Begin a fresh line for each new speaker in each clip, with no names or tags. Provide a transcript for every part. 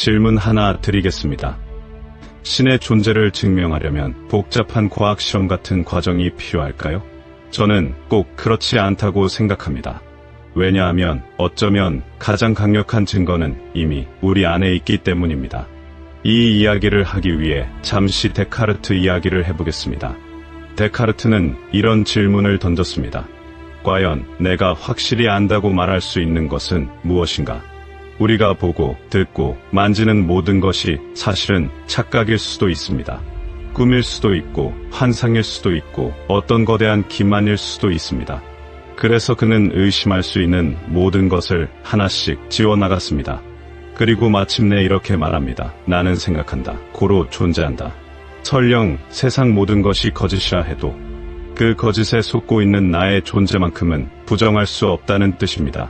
질문 하나 드리겠습니다. 신의 존재를 증명하려면 복잡한 과학실험 같은 과정이 필요할까요? 저는 꼭 그렇지 않다고 생각합니다. 왜냐하면 어쩌면 가장 강력한 증거는 이미 우리 안에 있기 때문입니다. 이 이야기를 하기 위해 잠시 데카르트 이야기를 해보겠습니다. 데카르트는 이런 질문을 던졌습니다. 과연 내가 확실히 안다고 말할 수 있는 것은 무엇인가? 우리가 보고, 듣고, 만지는 모든 것이 사실은 착각일 수도 있습니다. 꿈일 수도 있고, 환상일 수도 있고, 어떤 거대한 기만일 수도 있습니다. 그래서 그는 의심할 수 있는 모든 것을 하나씩 지워나갔습니다. 그리고 마침내 이렇게 말합니다. 나는 생각한다. 고로 존재한다. 설령 세상 모든 것이 거짓이라 해도 그 거짓에 속고 있는 나의 존재만큼은 부정할 수 없다는 뜻입니다.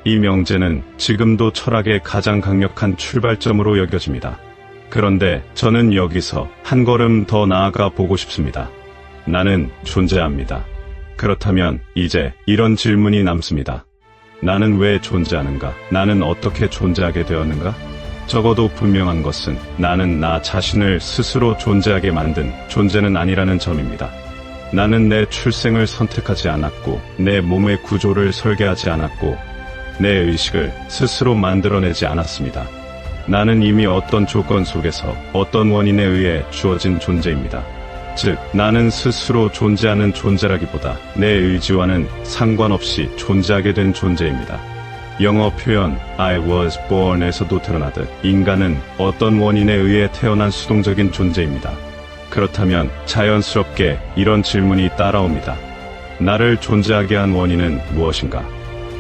이 명제는 지금도 철학의 가장 강력한 출발점으로 여겨집니다. 그런데 저는 여기서 한 걸음 더 나아가 보고 싶습니다. 나는 존재합니다. 그렇다면 이제 이런 질문이 남습니다. 나는 왜 존재하는가? 나는 어떻게 존재하게 되었는가? 적어도 분명한 것은 나는 나 자신을 스스로 존재하게 만든 존재는 아니라는 점입니다. 나는 내 출생을 선택하지 않았고, 내 몸의 구조를 설계하지 않았고, 내 의식을 스스로 만들어내지 않았습니다. 나는 이미 어떤 조건 속에서 어떤 원인에 의해 주어진 존재입니다. 즉, 나는 스스로 존재하는 존재라기보다 내 의지와는 상관없이 존재하게 된 존재입니다. 영어 표현 I was born에서도 드러나듯 인간은 어떤 원인에 의해 태어난 수동적인 존재입니다. 그렇다면 자연스럽게 이런 질문이 따라옵니다. 나를 존재하게 한 원인은 무엇인가?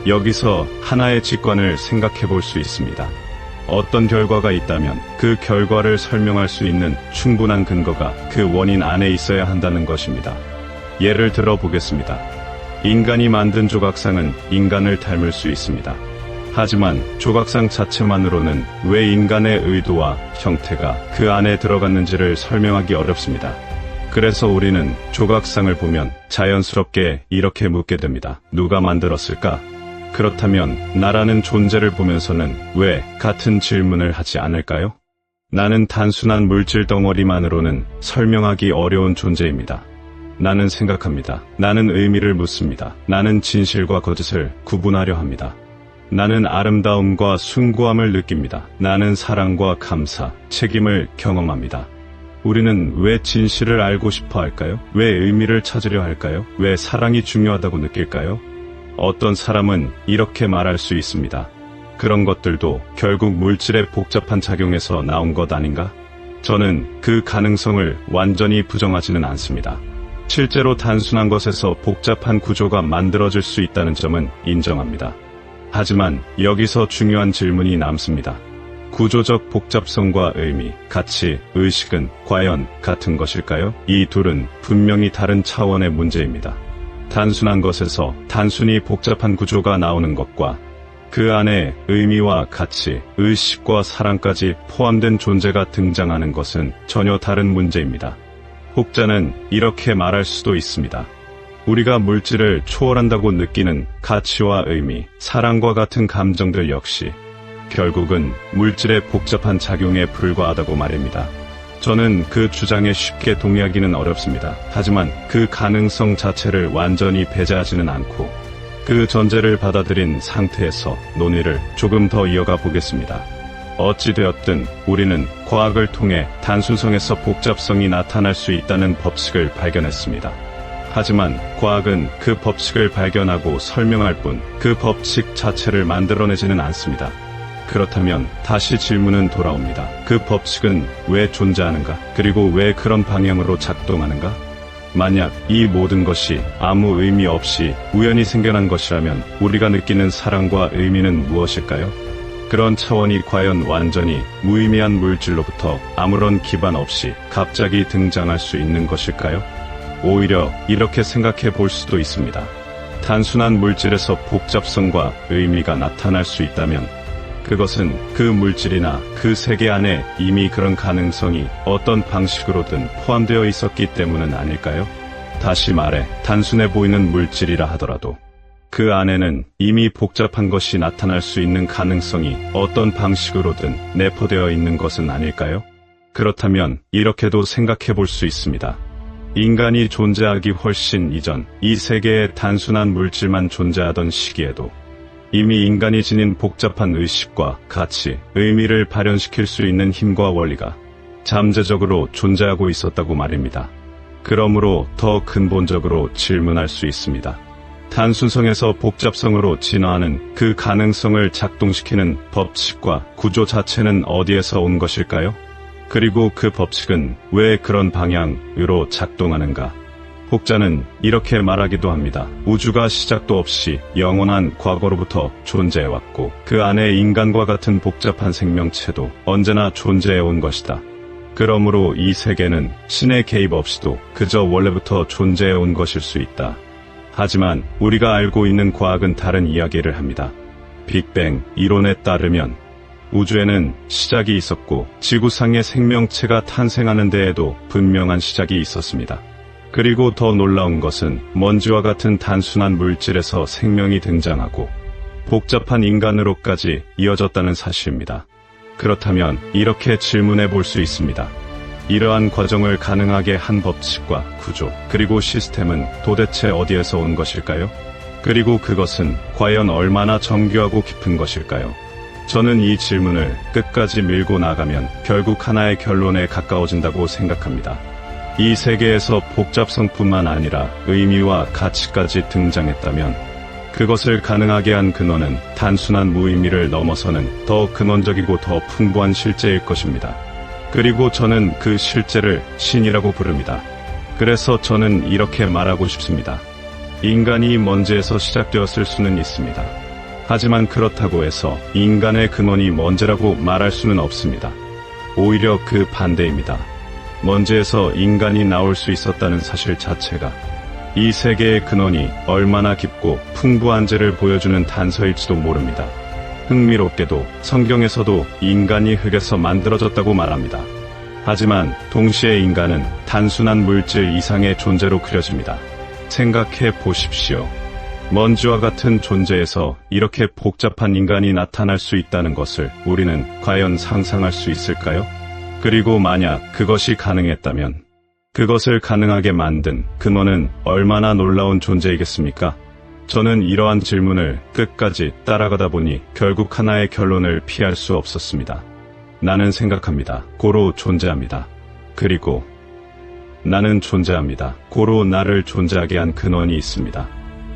여기서 하나의 직관을 생각해 볼 수 있습니다. 어떤 결과가 있다면 그 결과를 설명할 수 있는 충분한 근거가 그 원인 안에 있어야 한다는 것입니다. 예를 들어 보겠습니다. 인간이 만든 조각상은 인간을 닮을 수 있습니다. 하지만 조각상 자체만으로는 왜 인간의 의도와 형태가 그 안에 들어갔는지를 설명하기 어렵습니다. 그래서 우리는 조각상을 보면 자연스럽게 이렇게 묻게 됩니다. 누가 만들었을까? 그렇다면 나라는 존재를 보면서는 왜 같은 질문을 하지 않을까요? 나는 단순한 물질 덩어리만으로는 설명하기 어려운 존재입니다. 나는 생각합니다. 나는 의미를 묻습니다. 나는 진실과 거짓을 구분하려 합니다. 나는 아름다움과 숭고함을 느낍니다. 나는 사랑과 감사, 책임을 경험합니다. 우리는 왜 진실을 알고 싶어 할까요? 왜 의미를 찾으려 할까요? 왜 사랑이 중요하다고 느낄까요? 어떤 사람은 이렇게 말할 수 있습니다. 그런 것들도 결국 물질의 복잡한 작용에서 나온 것 아닌가? 저는 그 가능성을 완전히 부정하지는 않습니다. 실제로 단순한 것에서 복잡한 구조가 만들어질 수 있다는 점은 인정합니다. 하지만 여기서 중요한 질문이 남습니다. 구조적 복잡성과 의미, 가치, 의식은 과연 같은 것일까요? 이 둘은 분명히 다른 차원의 문제입니다. 단순한 것에서 단순히 복잡한 구조가 나오는 것과 그 안에 의미와 가치, 의식과 사랑까지 포함된 존재가 등장하는 것은 전혀 다른 문제입니다. 혹자는 이렇게 말할 수도 있습니다. 우리가 물질을 초월한다고 느끼는 가치와 의미, 사랑과 같은 감정들 역시 결국은 물질의 복잡한 작용에 불과하다고 말입니다. 저는 그 주장에 쉽게 동의하기는 어렵습니다. 하지만 그 가능성 자체를 완전히 배제하지는 않고 그 전제를 받아들인 상태에서 논의를 조금 더 이어가 보겠습니다. 어찌되었든 우리는 과학을 통해 단순성에서 복잡성이 나타날 수 있다는 법칙을 발견했습니다. 하지만 과학은 그 법칙을 발견하고 설명할 뿐 그 법칙 자체를 만들어내지는 않습니다. 그렇다면 다시 질문은 돌아옵니다. 그 법칙은 왜 존재하는가? 그리고 왜 그런 방향으로 작동하는가? 만약 이 모든 것이 아무 의미 없이 우연히 생겨난 것이라면 우리가 느끼는 사랑과 의미는 무엇일까요? 그런 차원이 과연 완전히 무의미한 물질로부터 아무런 기반 없이 갑자기 등장할 수 있는 것일까요? 오히려 이렇게 생각해 볼 수도 있습니다. 단순한 물질에서 복잡성과 의미가 나타날 수 있다면 그것은 그 물질이나 그 세계 안에 이미 그런 가능성이 어떤 방식으로든 포함되어 있었기 때문은 아닐까요? 다시 말해 단순해 보이는 물질이라 하더라도 그 안에는 이미 복잡한 것이 나타날 수 있는 가능성이 어떤 방식으로든 내포되어 있는 것은 아닐까요? 그렇다면 이렇게도 생각해 볼 수 있습니다. 인간이 존재하기 훨씬 이전 이 세계에 단순한 물질만 존재하던 시기에도 이미 인간이 지닌 복잡한 의식과 가치, 의미를 발현시킬 수 있는 힘과 원리가 잠재적으로 존재하고 있었다고 말입니다. 그러므로 더 근본적으로 질문할 수 있습니다. 단순성에서 복잡성으로 진화하는 그 가능성을 작동시키는 법칙과 구조 자체는 어디에서 온 것일까요? 그리고 그 법칙은 왜 그런 방향으로 작동하는가? 혹자는 이렇게 말하기도 합니다. 우주가 시작도 없이 영원한 과거로부터 존재해왔고 그 안에 인간과 같은 복잡한 생명체도 언제나 존재해온 것이다. 그러므로 이 세계는 신의 개입 없이도 그저 원래부터 존재해온 것일 수 있다. 하지만 우리가 알고 있는 과학은 다른 이야기를 합니다. 빅뱅 이론에 따르면 우주에는 시작이 있었고 지구상의 생명체가 탄생하는 데에도 분명한 시작이 있었습니다. 그리고 더 놀라운 것은 먼지와 같은 단순한 물질에서 생명이 등장하고 복잡한 인간으로까지 이어졌다는 사실입니다. 그렇다면 이렇게 질문해 볼 수 있습니다. 이러한 과정을 가능하게 한 법칙과 구조, 그리고 시스템은 도대체 어디에서 온 것일까요? 그리고 그것은 과연 얼마나 정교하고 깊은 것일까요? 저는 이 질문을 끝까지 밀고 나가면 결국 하나의 결론에 가까워진다고 생각합니다. 이 세계에서 복잡성뿐만 아니라 의미와 가치까지 등장했다면 그것을 가능하게 한 근원은 단순한 무의미를 넘어서는 더 근원적이고 더 풍부한 실제일 것입니다. 그리고 저는 그 실제를 신이라고 부릅니다. 그래서 저는 이렇게 말하고 싶습니다. 인간이 먼지에서 시작되었을 수는 있습니다. 하지만 그렇다고 해서 인간의 근원이 먼지라고 말할 수는 없습니다. 오히려 그 반대입니다. 먼지에서 인간이 나올 수 있었다는 사실 자체가 이 세계의 근원이 얼마나 깊고 풍부한지를 보여주는 단서일지도 모릅니다. 흥미롭게도 성경에서도 인간이 흙에서 만들어졌다고 말합니다. 하지만 동시에 인간은 단순한 물질 이상의 존재로 그려집니다. 생각해 보십시오. 먼지와 같은 존재에서 이렇게 복잡한 인간이 나타날 수 있다는 것을 우리는 과연 상상할 수 있을까요? 그리고 만약 그것이 가능했다면 그것을 가능하게 만든 근원은 얼마나 놀라운 존재이겠습니까? 저는 이러한 질문을 끝까지 따라가다 보니 결국 하나의 결론을 피할 수 없었습니다. 나는 생각합니다. 고로 존재합니다. 그리고 나는 존재합니다. 고로 나를 존재하게 한 근원이 있습니다.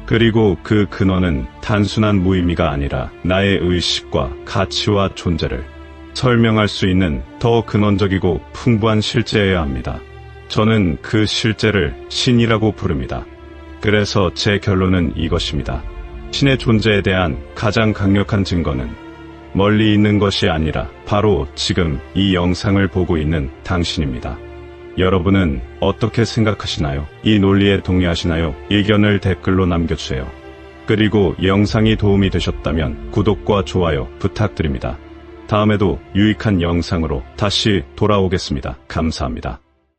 그리고 그 근원은 단순한 무의미가 아니라 나의 의식과 가치와 존재를 설명할 수 있는 더 근원적이고 풍부한 실제여야 합니다. 저는 그 실제를 신이라고 부릅니다. 그래서 제 결론은 이것입니다. 신의 존재에 대한 가장 강력한 증거는 멀리 있는 것이 아니라 바로 지금 이 영상을 보고 있는 당신입니다. 여러분은 어떻게 생각하시나요? 이 논리에 동의하시나요? 의견을 댓글로 남겨주세요. 그리고 영상이 도움이 되셨다면 구독과 좋아요 부탁드립니다. 다음에도 유익한 영상으로 다시 돌아오겠습니다. 감사합니다.